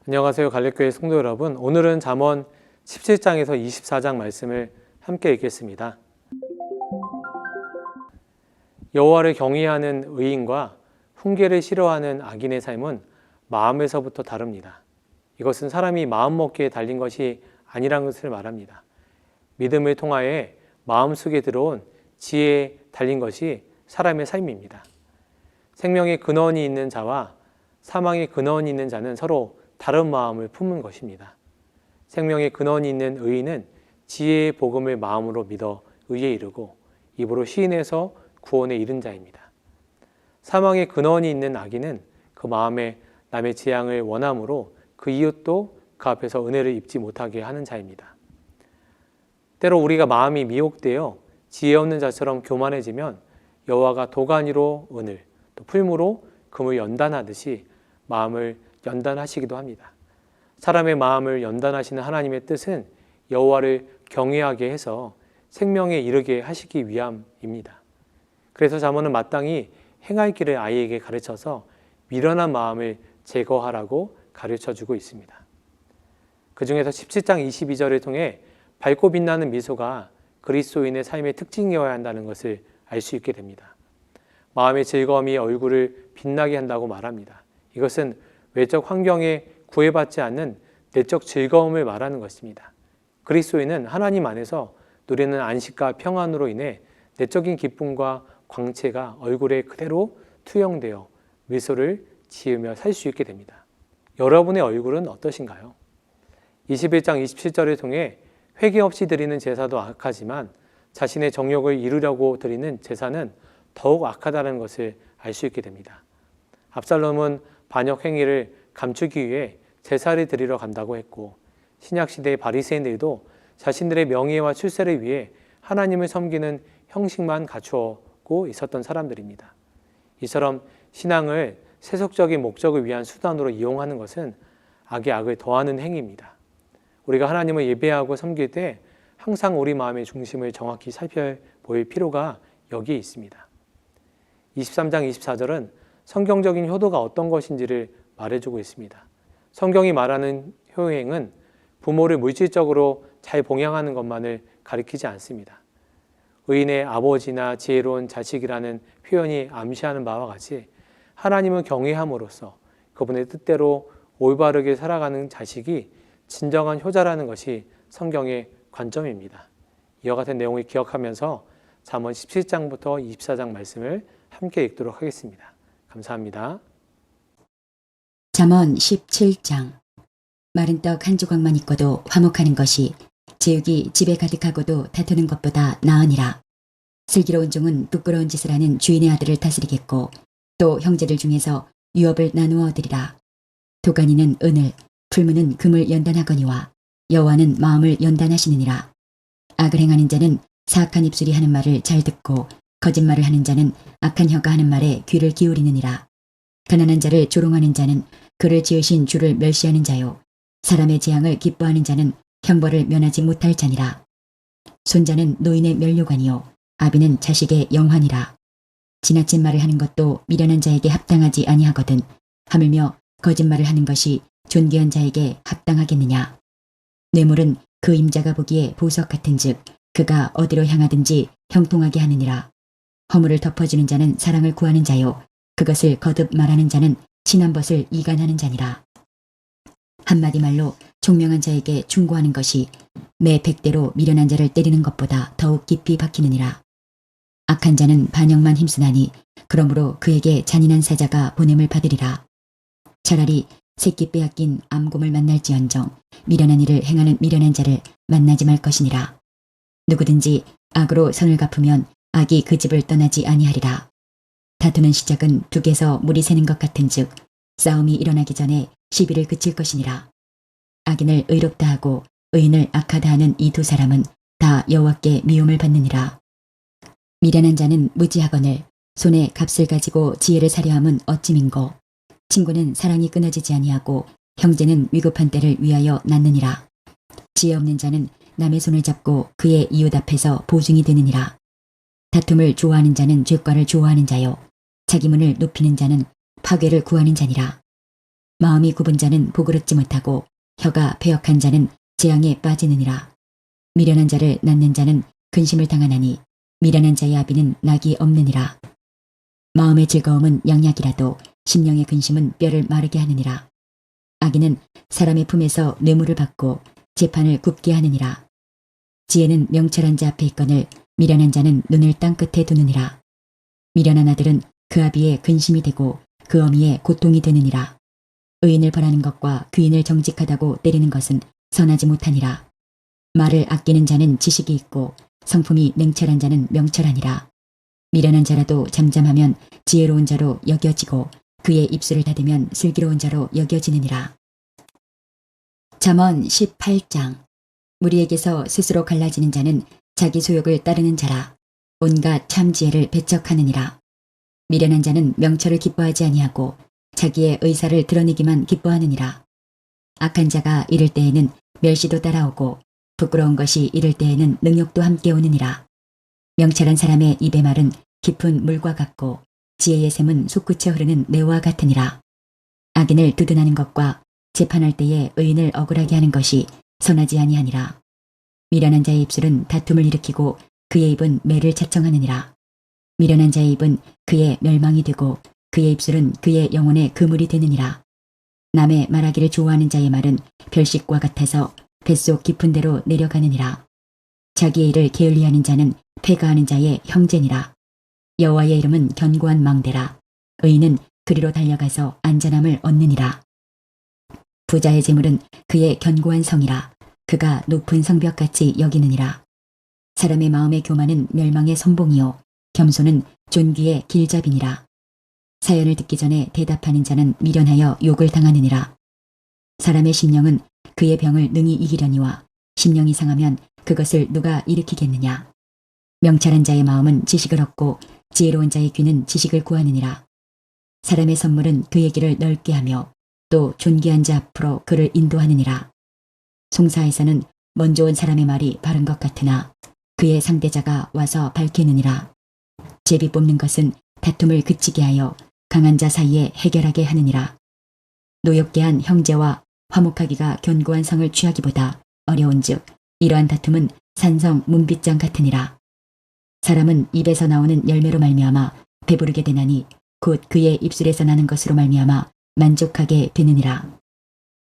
안녕하세요. 갈릴교회 성도 여러분. 오늘은 잠언 17장에서 24장 말씀을 함께 읽겠습니다. 여호와를 경외하는 의인과 훈계를 싫어하는 악인의 삶은 마음에서부터 다릅니다. 이것은 사람이 마음먹기에 달린 것이 아니란 것을 말합니다. 믿음을 통하여 마음속에 들어온 지혜에 달린 것이 사람의 삶입니다. 생명의 근원이 있는 자와 사망의 근원이 있는 자는 서로 다른 마음을 품은 것입니다. 생명의 근원이 있는 의인은 지혜의 복음을 마음으로 믿어 의에 이르고 입으로 시인해서 구원에 이른 자입니다. 사망의 근원이 있는 악인은 그 마음에 남의 재앙을 원함으로 그 이웃도 그 앞에서 은혜를 입지 못하게 하는 자입니다. 때로 우리가 마음이 미혹되어 지혜 없는 자처럼 교만해지면 여호와가 도가니로 은을 또 풀무로 금을 연단하듯이 마음을 연단하시기도 합니다. 사람의 마음을 연단하시는 하나님의 뜻은 여호와를 경외하게 해서 생명에 이르게 하시기 위함입니다. 그래서 잠언은 마땅히 행할 길을 아이에게 가르쳐서 미련한 마음을 제거하라고 가르쳐주고 있습니다. 그 중에서 17장 22절을 통해 밝고 빛나는 미소가 그리스도인의 삶의 특징이어야 한다는 것을 알 수 있게 됩니다. 마음의 즐거움이 얼굴을 빛나게 한다고 말합니다. 이것은 외적 환경에 구애받지 않는 내적 즐거움을 말하는 것입니다. 그리스도인은 하나님 안에서 누리는 안식과 평안으로 인해 내적인 기쁨과 광채가 얼굴에 그대로 투영되어 미소를 지으며 살 수 있게 됩니다. 여러분의 얼굴은 어떠신가요? 21장 27절을 통해 회개 없이 드리는 제사도 악하지만 자신의 정욕을 이루려고 드리는 제사는 더욱 악하다는 것을 알 수 있게 됩니다. 압살롬은 반역 행위를 감추기 위해 제사를 드리러 간다고 했고 신약시대의 바리새인들도 자신들의 명예와 출세를 위해 하나님을 섬기는 형식만 갖추고 있었던 사람들입니다. 이처럼 신앙을 세속적인 목적을 위한 수단으로 이용하는 것은 악에 악을 더하는 행위입니다. 우리가 하나님을 예배하고 섬길 때 항상 우리 마음의 중심을 정확히 살펴볼 필요가 여기에 있습니다. 23장 24절은 성경적인 효도가 어떤 것인지를 말해주고 있습니다. 성경이 말하는 효행은 부모를 물질적으로 잘 봉양하는 것만을 가리키지 않습니다. 의인의 아버지나 지혜로운 자식이라는 표현이 암시하는 바와 같이 하나님을 경외함으로써 그분의 뜻대로 올바르게 살아가는 자식이 진정한 효자라는 것이 성경의 관점입니다. 이와 같은 내용을 기억하면서 잠언 17장부터 24장 말씀을 함께 읽도록 하겠습니다. 감사합니다. 잠언 17장. 마른 떡 한 조각만 있고도 화목하는 것이 제육이 집에 가득하고도 다투는 것보다 나으니라. 슬기로운 종은 부끄러운 짓을 하는 주인의 아들을 다스리겠고 또 형제들 중에서 유업을 나누어 얻으리라. 도가니는 은을, 풀무는 금을 연단하거니와 여호와는 마음을 연단하시느니라. 악을 행하는 자는 사악한 입술이 하는 말을 잘 듣고 거짓말을 하는 자는 악한 혀가 하는 말에 귀를 기울이느니라. 가난한 자를 조롱하는 자는 그를 지으신 주를 멸시하는 자요. 사람의 재앙을 기뻐하는 자는 형벌을 면하지 못할 자니라. 손자는 노인의 면류관이요 아비는 자식의 영환이라. 지나친 말을 하는 것도 미련한 자에게 합당하지 아니하거든 하물며 거짓말을 하는 것이 존귀한 자에게 합당하겠느냐. 뇌물은 그 임자가 보기에 보석 같은즉 그가 어디로 향하든지 형통하게 하느니라. 허물을 덮어주는 자는 사랑을 구하는 자요 그것을 거듭 말하는 자는 친한 벗을 이간하는 자니라. 한마디 말로 총명한 자에게 충고하는 것이 매 백대로 미련한 자를 때리는 것보다 더욱 깊이 박히느니라. 악한 자는 반역만 힘쓰나니 그러므로 그에게 잔인한 사자가 보냄을 받으리라. 차라리 새끼 빼앗긴 암곰을 만날지언정 미련한 일을 행하는 미련한 자를 만나지 말 것이니라. 누구든지 악으로 선을 갚으면 악이 그 집을 떠나지 아니하리라. 다투는 시작은 둑에서 물이 새는 것 같은즉 싸움이 일어나기 전에 시비를 그칠 것이니라. 악인을 의롭다 하고 의인을 악하다 하는 이 두 사람은 다 여호와께 미움을 받느니라. 미련한 자는 무지하거늘 손에 값을 가지고 지혜를 사려함은 어찌민고. 친구는 사랑이 끊어지지 아니하고 형제는 위급한 때를 위하여 낳느니라. 지혜 없는 자는 남의 손을 잡고 그의 이웃 앞에서 보증이 되느니라. 다툼을 좋아하는 자는 죄과를 좋아하는 자요 자기 문을 높이는 자는 파괴를 구하는 자니라. 마음이 굽은 자는 복을 얻지 못하고 혀가 패역한 자는 재앙에 빠지느니라. 미련한 자를 낳는 자는 근심을 당하나니 미련한 자의 아비는 낙이 없느니라. 마음의 즐거움은 양약이라도 심령의 근심은 뼈를 마르게 하느니라. 악인은 사람의 품에서 뇌물을 받고 재판을 굽게 하느니라. 지혜는 명철한 자 앞에 있거늘 미련한 자는 눈을 땅끝에 두느니라. 미련한 아들은 그 아비의 근심이 되고 그 어미의 고통이 되느니라. 의인을 벌하는 것과 귀인을 정직하다고 때리는 것은 선하지 못하니라. 말을 아끼는 자는 지식이 있고 성품이 냉철한 자는 명철하니라. 미련한 자라도 잠잠하면 지혜로운 자로 여겨지고 그의 입술을 닫으면 슬기로운 자로 여겨지느니라. 잠언 18장. 무리에게서 스스로 갈라지는 자는 자기 소욕을 따르는 자라. 온갖 참 지혜를 배척하느니라. 미련한 자는 명철을 기뻐하지 아니하고 자기의 의사를 드러내기만 기뻐하느니라. 악한 자가 이를 때에는 멸시도 따라오고 부끄러운 것이 이를 때에는 능욕도 함께 오느니라. 명철한 사람의 입의 말은 깊은 물과 같고 지혜의 샘은 솟구쳐 흐르는 내와 같으니라. 악인을 두둔하는 것과 재판할 때에 의인을 억울하게 하는 것이 선하지 아니하니라. 미련한 자의 입술은 다툼을 일으키고 그의 입은 매를 자청하느니라. 미련한 자의 입은 그의 멸망이 되고 그의 입술은 그의 영혼의 그물이 되느니라. 남의 말하기를 좋아하는 자의 말은 별식과 같아서 뱃속 깊은 데로 내려가느니라. 자기의 일을 게을리하는 자는 패가하는 자의 형제니라. 여호와의 이름은 견고한 망대라. 의인은 그리로 달려가서 안전함을 얻느니라. 부자의 재물은 그의 견고한 성이라. 그가 높은 성벽같이 여기느니라. 사람의 마음의 교만은 멸망의 선봉이요 겸손은 존귀의 길잡이니라. 사연을 듣기 전에 대답하는 자는 미련하여 욕을 당하느니라. 사람의 심령은 그의 병을 능히 이기려니와 심령이 상하면 그것을 누가 일으키겠느냐. 명철한 자의 마음은 지식을 얻고 지혜로운 자의 귀는 지식을 구하느니라. 사람의 선물은 그의 길을 넓게 하며 또 존귀한 자 앞으로 그를 인도하느니라. 송사에서는 먼저 온 사람의 말이 바른 것 같으나 그의 상대자가 와서 밝히느니라. 제비 뽑는 것은 다툼을 그치게 하여 강한 자 사이에 해결하게 하느니라. 노엽게 한 형제와 화목하기가 견고한 성을 취하기보다 어려운즉 이러한 다툼은 산성 문빗장 같으니라. 사람은 입에서 나오는 열매로 말미암아 배부르게 되나니 곧 그의 입술에서 나는 것으로 말미암아 만족하게 되느니라.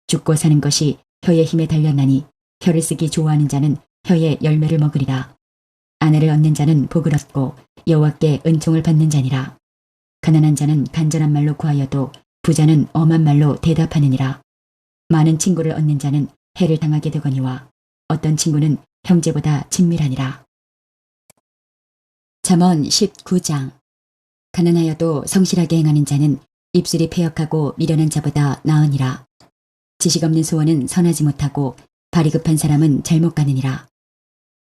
죽고 사는 것이 혀의 힘에 달렸나니 혀를 쓰기 좋아하는 자는 혀의 열매를 먹으리라. 아내를 얻는 자는 복을 얻고 여호와께 은총을 받는 자니라. 가난한 자는 간절한 말로 구하여도 부자는 엄한 말로 대답하느니라. 많은 친구를 얻는 자는 해를 당하게 되거니와 어떤 친구는 형제보다 친밀하니라. 잠언 19장. 가난하여도 성실하게 행하는 자는 입술이 패역하고 미련한 자보다 나으니라. 지식 없는 소원은 선하지 못하고 발이 급한 사람은 잘못 가느니라.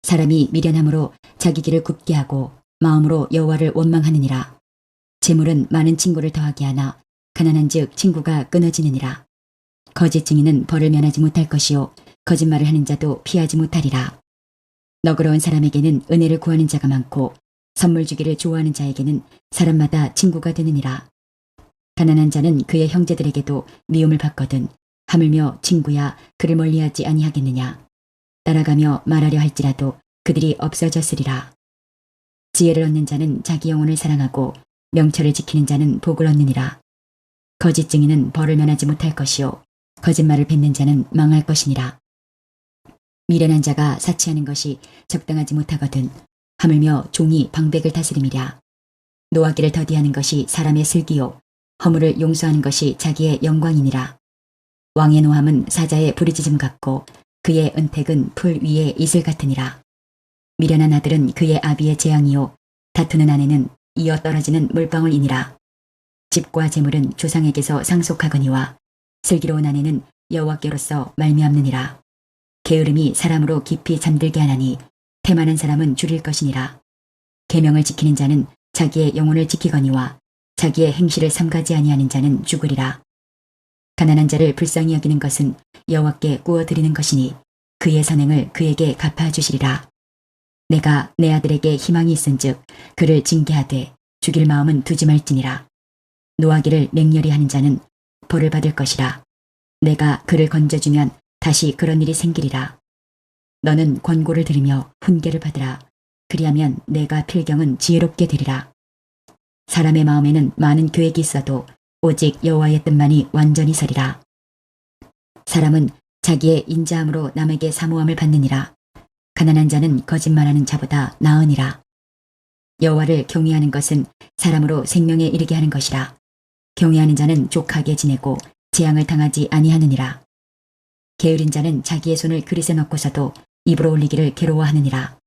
사람이 미련함으로 자기 길을 굽게 하고 마음으로 여호와를 원망하느니라. 재물은 많은 친구를 더하게 하나 가난한즉 친구가 끊어지느니라. 거짓 증인은 벌을 면하지 못할 것이요 거짓말을 하는 자도 피하지 못하리라. 너그러운 사람에게는 은혜를 구하는 자가 많고 선물 주기를 좋아하는 자에게는 사람마다 친구가 되느니라. 가난한 자는 그의 형제들에게도 미움을 받거든 하물며 친구야 그를 멀리하지 아니하겠느냐. 따라가며 말하려 할지라도 그들이 없어졌으리라. 지혜를 얻는 자는 자기 영혼을 사랑하고 명철을 지키는 자는 복을 얻느니라. 거짓 증인은 벌을 면하지 못할 것이요 거짓말을 뱉는 자는 망할 것이니라. 미련한 자가 사치하는 것이 적당하지 못하거든 하물며 종이 방백을 다스림이랴. 노하기를 더디하는 것이 사람의 슬기요 허물을 용서하는 것이 자기의 영광이니라. 왕의 노함은 사자의 부르짖음 같고 그의 은택은 풀 위의 이슬 같으니라. 미련한 아들은 그의 아비의 재앙이요 다투는 아내는 이어 떨어지는 물방울이니라. 집과 재물은 조상에게서 상속하거니와 슬기로운 아내는 여호와께로서 말미암느니라. 게으름이 사람으로 깊이 잠들게 하나니 태만한 사람은 줄일 것이니라. 계명을 지키는 자는 자기의 영혼을 지키거니와 자기의 행실을 삼가지 아니하는 자는 죽으리라. 가난한 자를 불쌍히 여기는 것은 여호와께 구워드리는 것이니 그의 선행을 그에게 갚아주시리라. 내가 내 아들에게 희망이 있은즉 그를 징계하되 죽일 마음은 두지 말지니라. 노하기를 맹렬히 하는 자는 벌을 받을 것이라. 내가 그를 건져주면 다시 그런 일이 생기리라. 너는 권고를 들으며 훈계를 받으라. 그리하면 내가 필경은 지혜롭게 되리라. 사람의 마음에는 많은 계획이 있어도 오직 여호와의 뜻만이 완전히 서리라. 사람은 자기의 인자함으로 남에게 사모함을 받느니라. 가난한 자는 거짓말하는 자보다 나으니라. 여호와를 경외하는 것은 사람으로 생명에 이르게 하는 것이라. 경외하는 자는 족하게 지내고 재앙을 당하지 아니하느니라. 게으른 자는 자기의 손을 그릇에 넣고서도 입으로 올리기를 괴로워하느니라.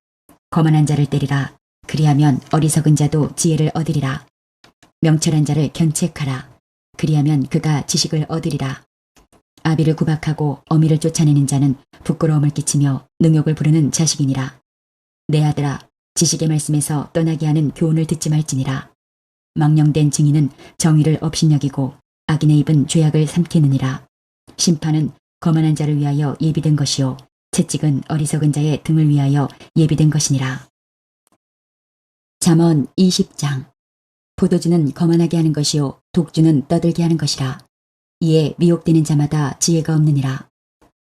거만한 자를 때리라. 그리하면 어리석은 자도 지혜를 얻으리라. 명철한 자를 견책하라. 그리하면 그가 지식을 얻으리라. 아비를 구박하고 어미를 쫓아내는 자는 부끄러움을 끼치며 능욕을 부르는 자식이니라. 내 아들아, 지식의 말씀에서 떠나게 하는 교훈을 듣지 말지니라. 망령된 증인은 정의를 업신여기고 악인의 입은 죄악을 삼키느니라. 심판은 거만한 자를 위하여 예비된 것이요 채찍은 어리석은 자의 등을 위하여 예비된 것이니라. 잠언 20장. 포도주는 거만하게 하는 것이요 독주는 떠들게 하는 것이라. 이에 미혹되는 자마다 지혜가 없느니라.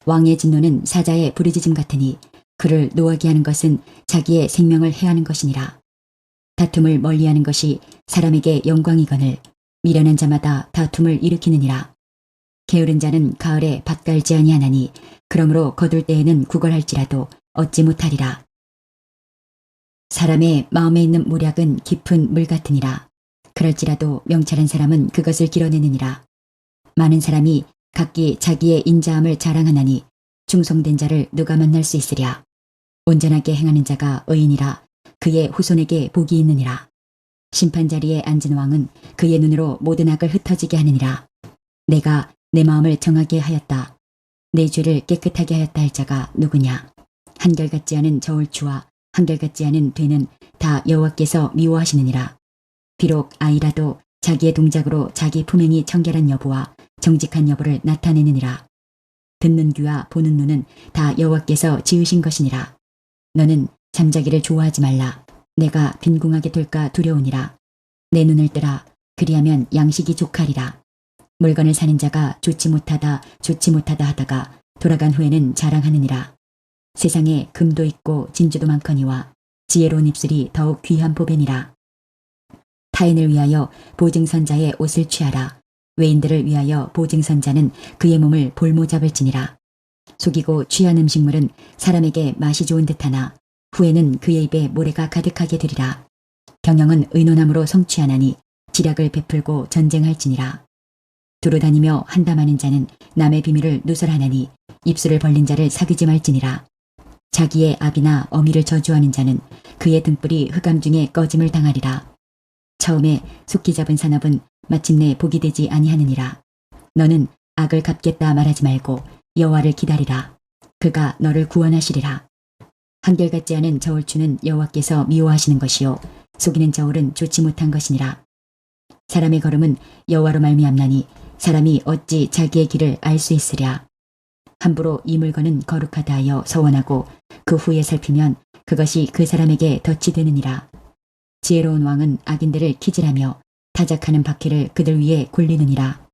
왕의 진노는 사자의 부르짖음 같으니 그를 노하게 하는 것은 자기의 생명을 해하는 것이니라. 다툼을 멀리하는 것이 사람에게 영광이거늘 미련한 자마다 다툼을 일으키느니라. 게으른 자는 가을에 밭 갈지 아니하나니 그러므로 거둘 때에는 구걸할지라도 얻지 못하리라. 사람의 마음에 있는 모략은 깊은 물 같으니라. 그럴지라도 명철한 사람은 그것을 길어내느니라. 많은 사람이 각기 자기의 인자함을 자랑하나니 충성된 자를 누가 만날 수 있으랴. 온전하게 행하는 자가 의인이라. 그의 후손에게 복이 있느니라. 심판 자리에 앉은 왕은 그의 눈으로 모든 악을 흩어지게 하느니라. 내가 내 마음을 정하게 하였다. 내 죄를 깨끗하게 하였다 할 자가 누구냐. 한결같지 않은 저울추와 한결같지 않은 되는 다 여호와께서 미워하시느니라. 비록 아이라도 자기의 동작으로 자기 품행이 청결한 여부와 정직한 여부를 나타내느니라. 듣는 귀와 보는 눈은 다 여호와께서 지으신 것이니라. 너는 잠자기를 좋아하지 말라. 내가 빈궁하게 될까 두려우니라. 내 눈을 뜨라. 그리하면 양식이 족하리라. 물건을 사는 자가 좋지 못하다 하다가 돌아간 후에는 자랑하느니라. 세상에 금도 있고 진주도 많거니와 지혜로운 입술이 더욱 귀한 보배니라. 타인을 위하여 보증선자의 옷을 취하라. 외인들을 위하여 보증선자는 그의 몸을 볼모잡을지니라. 속이고 취한 음식물은 사람에게 맛이 좋은 듯하나 후에는 그의 입에 모래가 가득하게 되리라. 경영은 의논함으로 성취하나니 지략을 베풀고 전쟁할지니라. 두루 다니며 한담하는 자는 남의 비밀을 누설하나니 입술을 벌린 자를 사귀지 말지니라. 자기의 아비나 어미를 저주하는 자는 그의 등불이 흑암 중에 꺼짐을 당하리라. 처음에 속기 잡은 산업은 마침내 복이 되지 아니하느니라. 너는 악을 갚겠다 말하지 말고 여호와를 기다리라. 그가 너를 구원하시리라. 한결같지 않은 저울추는 여호와께서 미워하시는 것이요 속이는 저울은 좋지 못한 것이니라. 사람의 걸음은 여호와로 말미암나니 사람이 어찌 자기의 길을 알 수 있으랴. 함부로 이 물건은 거룩하다 하여 서원하고 그 후에 살피면 그것이 그 사람에게 덫이 되느니라. 지혜로운 왕은 악인들을 키질하며 타작하는 바퀴를 그들 위에 굴리느니라.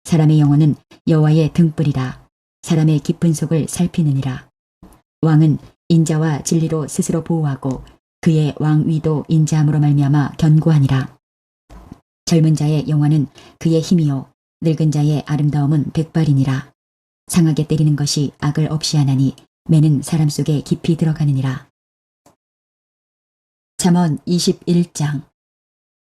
사람의 영혼은 여호와의 등불이라. 사람의 깊은 속을 살피느니라. 왕은 인자와 진리로 스스로 보호하고 그의 왕위도 인자함으로 말미암아 견고하니라. 젊은 자의 영화는 그의 힘이요 늙은 자의 아름다움은 백발이니라. 상하게 때리는 것이 악을 없이 하나니 매는 사람 속에 깊이 들어가느니라. 잠언 21장.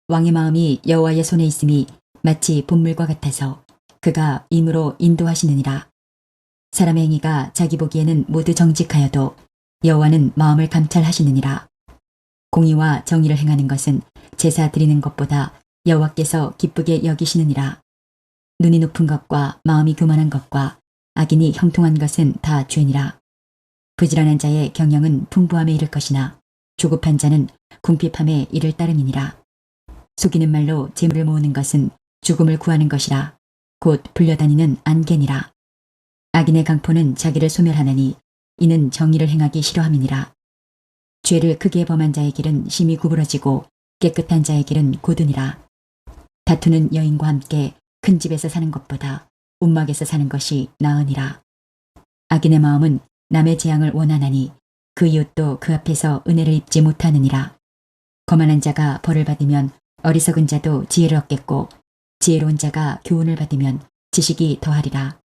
왕의 마음이 여호와의 손에 있음이 마치 봇물과 같아서 그가 임으로 인도하시느니라. 사람의 행위가 자기 보기에는 모두 정직하여도 여호와는 마음을 감찰하시느니라. 공의와 정의를 행하는 것은 제사 드리는 것보다 여호와께서 기쁘게 여기시느니라. 눈이 높은 것과 마음이 교만한 것과 악인이 형통한 것은 다 죄니라. 부지런한 자의 경영은 풍부함에 이를 것이나 조급한 자는 궁핍함에 이를 따름이니라. 속이는 말로 재물을 모으는 것은 죽음을 구하는 것이라. 곧 불려다니는 안개니라. 악인의 강포는 자기를 소멸하나니 이는 정의를 행하기 싫어함이니라. 죄를 크게 범한 자의 길은 심히 구부러지고 깨끗한 자의 길은 고드니라. 다투는 여인과 함께 큰 집에서 사는 것보다 움막에서 사는 것이 나으니라. 악인의 마음은 남의 재앙을 원하나니 그 이웃도 그 앞에서 은혜를 입지 못하느니라. 거만한 자가 벌을 받으면 어리석은 자도 지혜를 얻겠고 지혜로운 자가 교훈을 받으면 지식이 더하리라.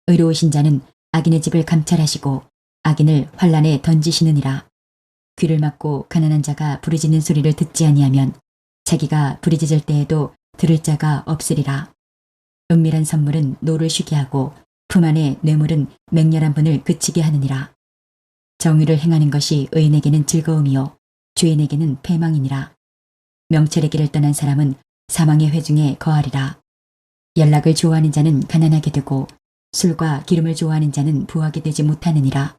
의로우신 자는 악인의 집을 감찰하시고 악인을 환란에 던지시느니라. 귀를 막고 가난한 자가 부르짖는 소리를 듣지 아니하면 자기가 부르짖을 때에도 들을 자가 없으리라. 은밀한 선물은 노를 쉬게 하고 품 안의 뇌물은 맹렬한 분을 그치게 하느니라. 정의를 행하는 것이 의인에게는 즐거움이요 죄인에게는 패망이니라. 명철의 길을 떠난 사람은 사망의 회중에 거하리라. 연락을 좋아하는 자는 가난하게 되고 술과 기름을 좋아하는 자는 부하게 되지 못하느니라.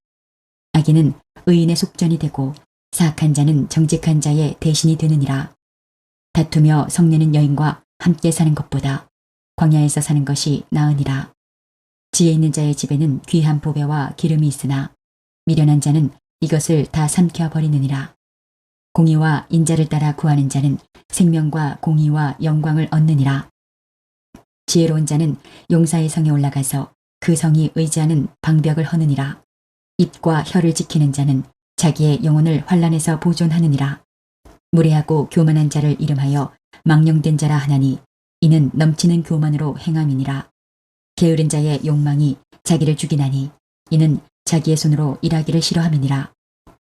악인은 의인의 속전이 되고 사악한 자는 정직한 자의 대신이 되느니라. 다투며 성내는 여인과 함께 사는 것보다 광야에서 사는 것이 나으니라. 지혜 있는 자의 집에는 귀한 보배와 기름이 있으나 미련한 자는 이것을 다 삼켜버리느니라. 공의와 인자를 따라 구하는 자는 생명과 공의와 영광을 얻느니라. 지혜로운 자는 용사의 성에 올라가서 그 성이 의지하는 방벽을 허느니라. 입과 혀를 지키는 자는 자기의 영혼을 환란에서 보존하느니라. 무례하고 교만한 자를 이름하여 망령된 자라 하나니 이는 넘치는 교만으로 행함이니라. 게으른 자의 욕망이 자기를 죽이나니 이는 자기의 손으로 일하기를 싫어함이니라.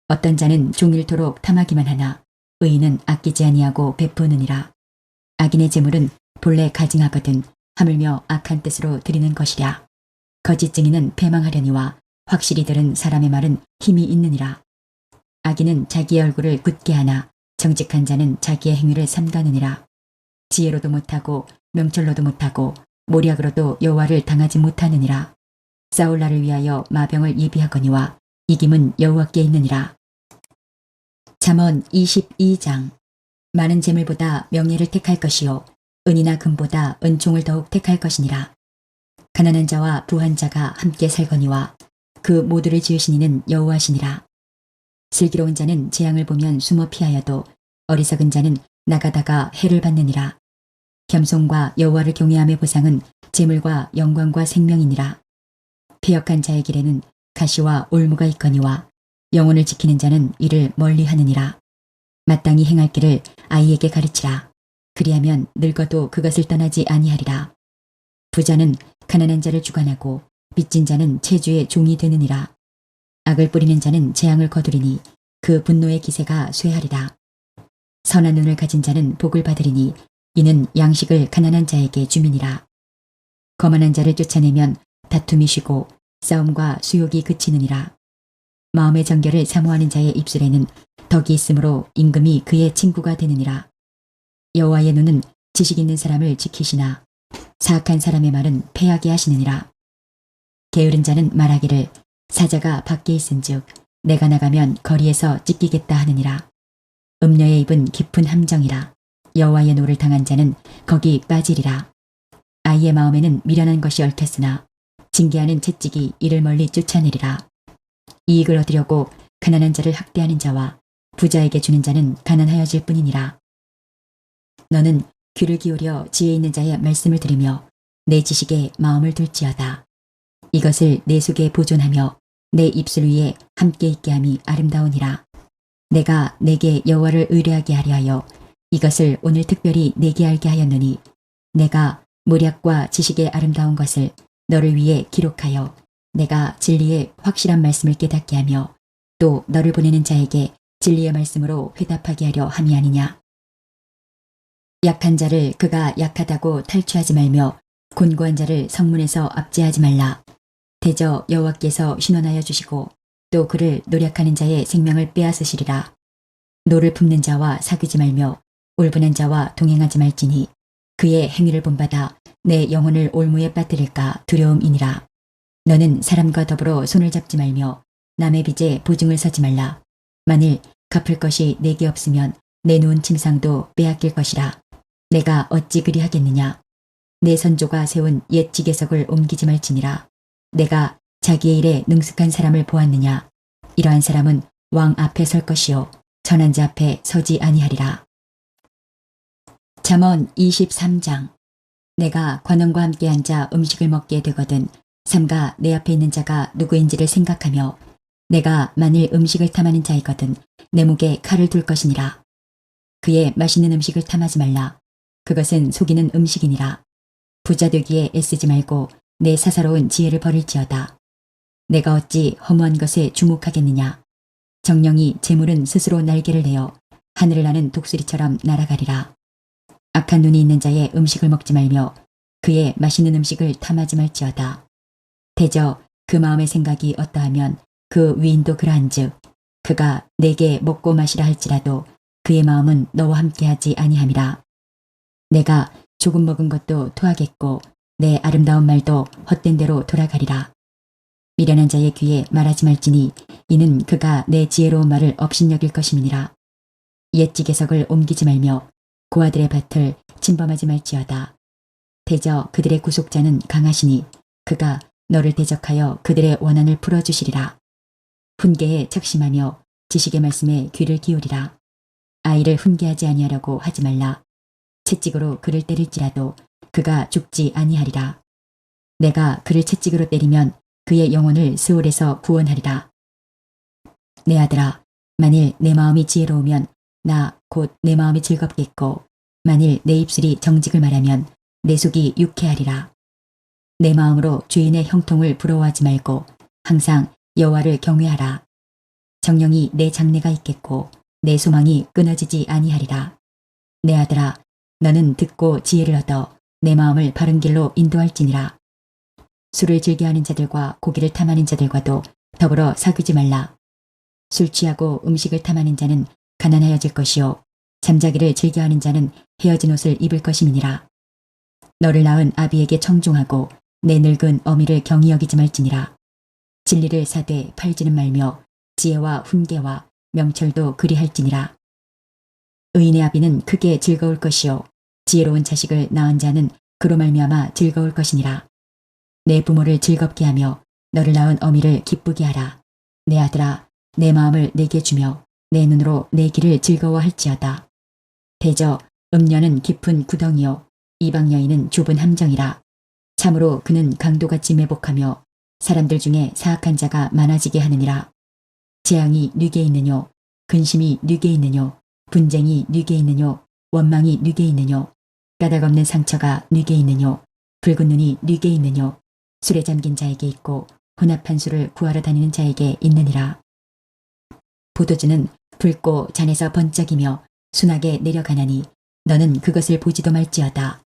어떤 자는 종일토록 탐하기만 하나 의인은 아끼지 아니하고 베푸느니라. 악인의 재물은 본래 가증하거든 하물며 악한 뜻으로 드리는 것이랴. 거짓 증인은 패망하려니와 확실히 들은 사람의 말은 힘이 있느니라. 악인은 자기의 얼굴을 굳게 하나 정직한 자는 자기의 행위를 삼가느니라. 지혜로도 못하고 명철로도 못하고 모략으로도 여호와를 당하지 못하느니라. 싸울 날을 위하여 마병을 예비하거니와 이김은 여호와께 있느니라. 잠언 22장. 많은 재물보다 명예를 택할 것이요 은이나 금보다 은총을 더욱 택할 것이니라. 가난한 자와 부한 자가 함께 살거니와 그 모두를 지으신 이는 여호와시니라. 슬기로운 자는 재앙을 보면 숨어 피하여도 어리석은 자는 나가다가 해를 받느니라. 겸손과 여호와를 경외함의 보상은 재물과 영광과 생명이니라. 패역한 자의 길에는 가시와 올무가 있거니와 영혼을 지키는 자는 이를 멀리하느니라. 마땅히 행할 길을 아이에게 가르치라. 그리하면 늙어도 그것을 떠나지 아니하리라. 부자는 가난한 자를 주관하고 빚진 자는 체주의 종이 되느니라. 악을 뿌리는 자는 재앙을 거두리니 그 분노의 기세가 쇠하리라. 선한 눈을 가진 자는 복을 받으리니 이는 양식을 가난한 자에게 주민이라. 거만한 자를 쫓아내면 다툼이 쉬고 싸움과 수욕이 그치느니라. 마음의 정결을 사모하는 자의 입술에는 덕이 있으므로 임금이 그의 친구가 되느니라. 여호와의 눈은 지식 있는 사람을 지키시나 사악한 사람의 말은 패하게 하시느니라. 게으른 자는 말하기를 사자가 밖에 있은즉 내가 나가면 거리에서 찢기겠다 하느니라. 음녀의 입은 깊은 함정이라. 여호와의 노를 당한 자는 거기 빠지리라. 아이의 마음에는 미련한 것이 얽혔으나 징계하는 채찍이 이를 멀리 쫓아내리라. 이익을 얻으려고 가난한 자를 학대하는 자와 부자에게 주는 자는 가난하여질 뿐이니라. 너는 귀를 기울여 지혜 있는 자의 말씀을 들으며 내 지식에 마음을 둘지어다. 이것을 내 속에 보존하며 내 입술 위에 함께 있게 함이 아름다우니라. 내가 내게 여호와를 의뢰하게 하려 하여 이것을 오늘 특별히 내게 알게 하였노니 내가 모략과 지식의 아름다운 것을 너를 위해 기록하여 내가 진리의 확실한 말씀을 깨닫게 하며 또 너를 보내는 자에게 진리의 말씀으로 회답하게 하려 함이 아니냐. 약한 자를 그가 약하다고 탈취하지 말며 곤고한 자를 성문에서 압제하지 말라. 대저 여호와께서 신원하여 주시고 또 그를 노력하는 자의 생명을 빼앗으시리라. 노를 품는 자와 사귀지 말며 울분한 자와 동행하지 말지니 그의 행위를 본받아 내 영혼을 올무에 빠뜨릴까 두려움이니라. 너는 사람과 더불어 손을 잡지 말며 남의 빚에 보증을 서지 말라. 만일 갚을 것이 내게 없으면 내 누운 침상도 빼앗길 것이라. 내가 어찌 그리하겠느냐. 내 선조가 세운 옛 지계석을 옮기지 말지니라. 내가 자기의 일에 능숙한 사람을 보았느냐. 이러한 사람은 왕 앞에 설 것이요 천한 자 앞에 서지 아니하리라. 잠언 23장. 내가 관원과 함께 앉아 음식을 먹게 되거든 삼가 내 앞에 있는 자가 누구인지를 생각하며 내가 만일 음식을 탐하는 자이거든 내 목에 칼을 둘 것이니라. 그의 맛있는 음식을 탐하지 말라. 그것은 속이는 음식이니라. 부자 되기에 애쓰지 말고 내 사사로운 지혜를 버릴지어다. 내가 어찌 허무한 것에 주목하겠느냐. 정령이 재물은 스스로 날개를 내어 하늘을 나는 독수리처럼 날아가리라. 악한 눈이 있는 자의 음식을 먹지 말며 그의 맛있는 음식을 탐하지 말지어다. 대저 그 마음의 생각이 어떠하면 그 위인도 그러한즉 그가 내게 먹고 마시라 할지라도 그의 마음은 너와 함께하지 아니함이라. 내가 조금 먹은 것도 토하겠고 내 아름다운 말도 헛된 대로 돌아가리라. 미련한 자의 귀에 말하지 말지니 이는 그가 내 지혜로운 말을 업신여길 것임이니라. 옛 지게석을 옮기지 말며 고아들의 밭을 침범하지 말지어다. 대저 그들의 구속자는 강하시니 그가 너를 대적하여 그들의 원한을 풀어주시리라. 훈계에 착심하며 지식의 말씀에 귀를 기울이라. 아이를 훈계하지 아니하려고 하지 말라. 채찍으로 그를 때릴지라도 그가 죽지 아니하리라. 내가 그를 채찍으로 때리면 그의 영혼을 스올에서 구원하리라. 내 아들아, 만일 내 마음이 지혜로우면 나 곧 내 마음이 즐겁겠고 만일 내 입술이 정직을 말하면 내 속이 유쾌하리라. 내 마음으로 죄인의 형통을 부러워하지 말고 항상 여호와를 경외하라. 정령이 내 장래가 있겠고 내 소망이 끊어지지 아니하리라. 내 아들아, 너는 듣고 지혜를 얻어 내 마음을 바른 길로 인도할지니라. 술을 즐겨하는 자들과 고기를 탐하는 자들과도 더불어 사귀지 말라. 술 취하고 음식을 탐하는 자는 가난하여질 것이요 잠자기를 즐겨하는 자는 헤어진 옷을 입을 것임이니라. 너를 낳은 아비에게 청종하고 내 늙은 어미를 경히 여기지 말지니라. 진리를 사되 팔지는 말며 지혜와 훈계와 명철도 그리할지니라. 의인의 아비는 크게 즐거울 것이요 지혜로운 자식을 낳은 자는 그로 말미암아 즐거울 것이니라. 내 부모를 즐겁게 하며 너를 낳은 어미를 기쁘게 하라. 내 아들아, 내 마음을 내게 주며 내 눈으로 내 길을 즐거워할지어다. 대저 음녀는 깊은 구덩이요 이방 여인은 좁은 함정이라. 참으로 그는 강도같이 매복하며 사람들 중에 사악한 자가 많아지게 하느니라. 재앙이 뉘게 있느뇨 근심이 뉘게 있느뇨 분쟁이 뉘게 있느뇨 원망이 뉘게 있느뇨 까닭 없는 상처가 뉘게 있느뇨 붉은 눈이 뉘게 있느뇨 술에 잠긴 자에게 있고 혼합한 술을 구하러 다니는 자에게 있느니라. 포도주는 붉고 잔에서 번쩍이며 순하게 내려가나니 너는 그것을 보지도 말지어다.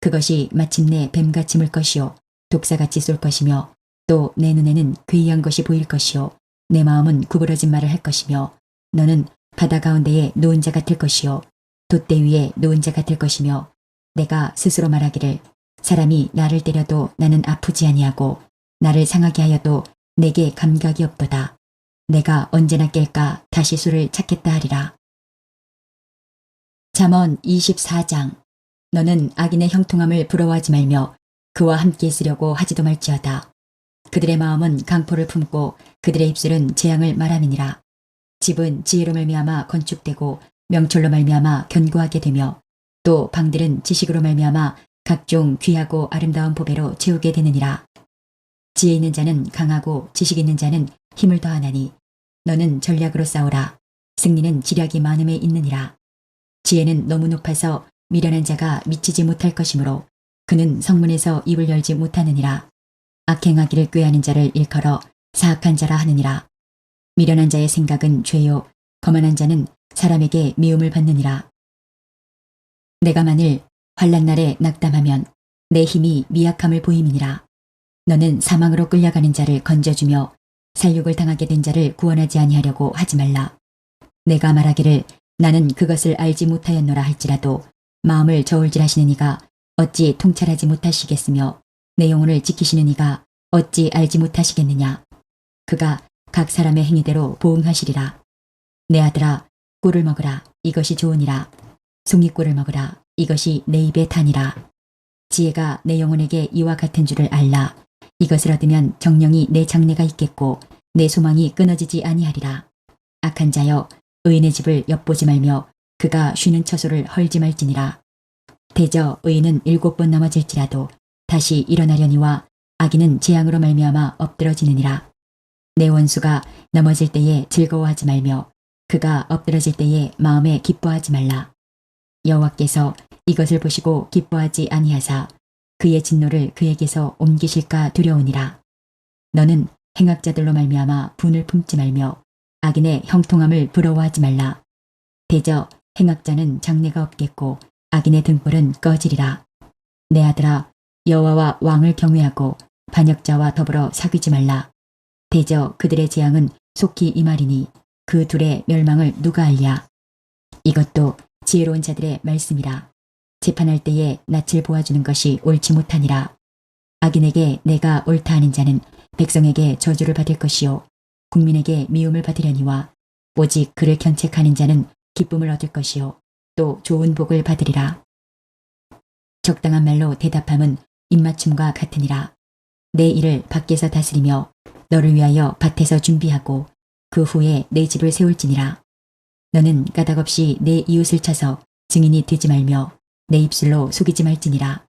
그것이 마침내 뱀같이 물 것이요 독사같이 쏠 것이며 또 내 눈에는 괴이한 것이 보일 것이요 내 마음은 구부러진 말을 할 것이며 너는 바다 가운데에 놓은 자 같을 것이요 돛대 위에 놓은 자 같을 것이며 내가 스스로 말하기를 사람이 나를 때려도 나는 아프지 아니하고 나를 상하게 하여도 내게 감각이 없도다. 내가 언제나 깰까 다시 수를 찾겠다 하리라. 잠언 24장. 너는 악인의 형통함을 부러워하지 말며 그와 함께 있으려고 하지도 말지어다. 그들의 마음은 강포를 품고 그들의 입술은 재앙을 말함이니라. 집은 지혜로 말미암아 건축되고 명철로 말미암아 견고하게 되며 또 방들은 지식으로 말미암아 각종 귀하고 아름다운 보배로 채우게 되느니라. 지혜 있는 자는 강하고 지식 있는 자는 힘을 더하나니 너는 전략으로 싸우라. 승리는 지략이 많음에 있느니라. 지혜는 너무 높아서 미련한 자가 미치지 못할 것이므로 그는 성문에서 입을 열지 못하느니라. 악행하기를 꾀하는 자를 일컬어 사악한 자라 하느니라. 미련한 자의 생각은 죄요 거만한 자는 사람에게 미움을 받느니라. 내가 만일 환난 날에 낙담하면 내 힘이 미약함을 보임이니라. 너는 사망으로 끌려가는 자를 건져주며 살육을 당하게 된 자를 구원하지 아니하려고 하지 말라. 내가 말하기를 나는 그것을 알지 못하였노라 할지라도 마음을 저울질하시는 이가 어찌 통찰하지 못하시겠으며 내 영혼을 지키시는 이가 어찌 알지 못하시겠느냐. 그가 각 사람의 행위대로 보응하시리라. 내 아들아, 꿀을 먹으라. 이것이 좋으니라. 송이꿀을 먹으라. 이것이 내 입에 타니라. 지혜가 내 영혼에게 이와 같은 줄을 알라. 이것을 얻으면 정령이 내 장래가 있겠고 내 소망이 끊어지지 아니하리라. 악한 자여 의인의 집을 엿보지 말며 그가 쉬는 처소를 헐지 말지니라. 대저 의인은 7번 넘어질지라도 다시 일어나려니와 악인은 재앙으로 말미암아 엎드러지느니라. 내 원수가 넘어질 때에 즐거워하지 말며 그가 엎드러질 때에 마음에 기뻐하지 말라. 여호와께서 이것을 보시고 기뻐하지 아니하사 그의 진노를 그에게서 옮기실까 두려우니라. 너는 행악자들로 말미암아 분을 품지 말며 악인의 형통함을 부러워하지 말라. 대저 행악자는 장래가 없겠고 악인의 등불은 꺼지리라. 내 아들아, 여호와와 왕을 경외하고 반역자와 더불어 사귀지 말라. 대저 그들의 재앙은 속히 임하리니 그 둘의 멸망을 누가 알랴. 이것도 지혜로운 자들의 말씀이라. 재판할 때에 낯을 보아주는 것이 옳지 못하니라. 악인에게 내가 옳다 하는 자는 백성에게 저주를 받을 것이요 국민에게 미움을 받으려니와 오직 그를 견책하는 자는 기쁨을 얻을 것이요 또 좋은 복을 받으리라. 적당한 말로 대답함은 입맞춤과 같으니라. 내 일을 밖에서 다스리며 너를 위하여 밭에서 준비하고 그 후에 내 집을 세울지니라. 너는 까닭없이 내 이웃을 차서 증인이 되지 말며 내 입술로 속이지 말지니라.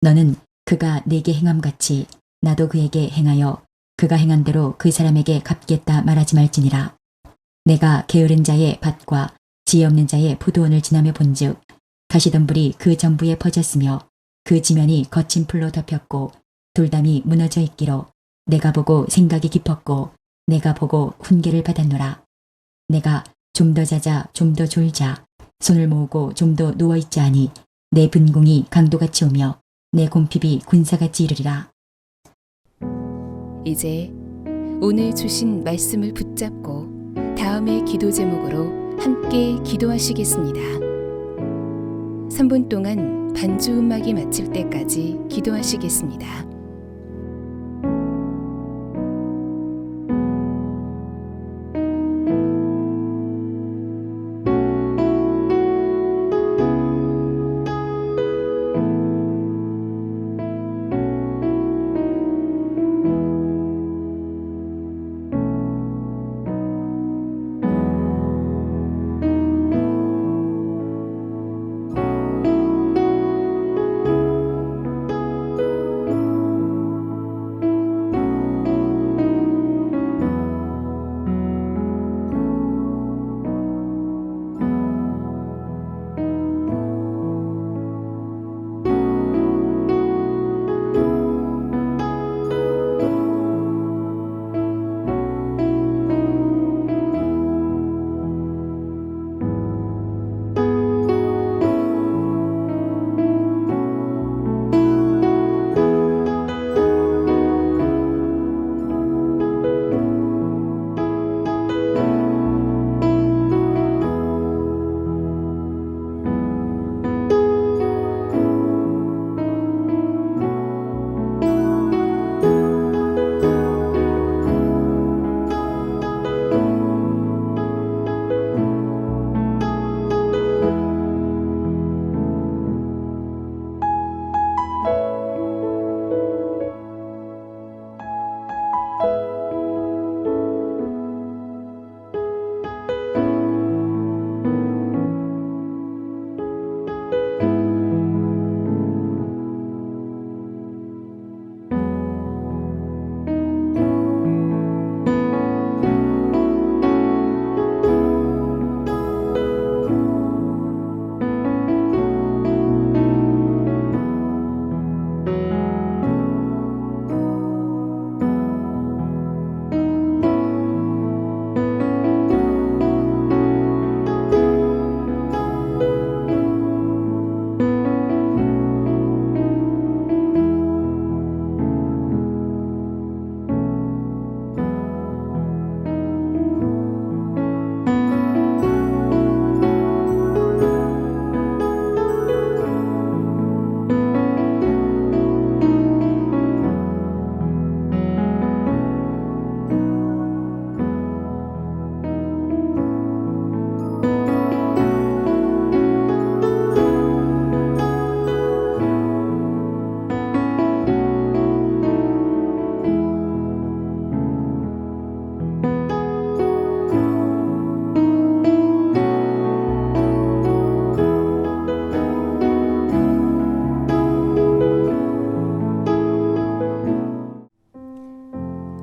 너는 그가 내게 행함같이 나도 그에게 행하여 그가 행한 대로 그 사람에게 갚겠다 말하지 말지니라. 내가 게으른 자의 밭과 지혜 없는 자의 포도원을 지나며 본즉 가시덤불이 그 전부에 퍼졌으며 그 지면이 거친 풀로 덮였고 돌담이 무너져 있기로 내가 보고 생각이 깊었고 내가 보고 훈계를 받았노라. 내가 좀 더 자자 좀 더 졸자 손을 모으고 좀 더 누워있자 하니 내 분공이 강도같이 오며 내 곰핍이 군사같이 이르리라. 이제 오늘 주신 말씀을 붙잡고 다음의 기도 제목으로 함께 기도하시겠습니다. 3분 동안 반주 음악이 마칠 때까지 기도하시겠습니다.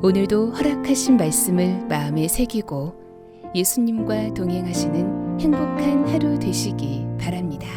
오늘도 허락하신 말씀을 마음에 새기고 예수님과 동행하시는 행복한 하루 되시기 바랍니다.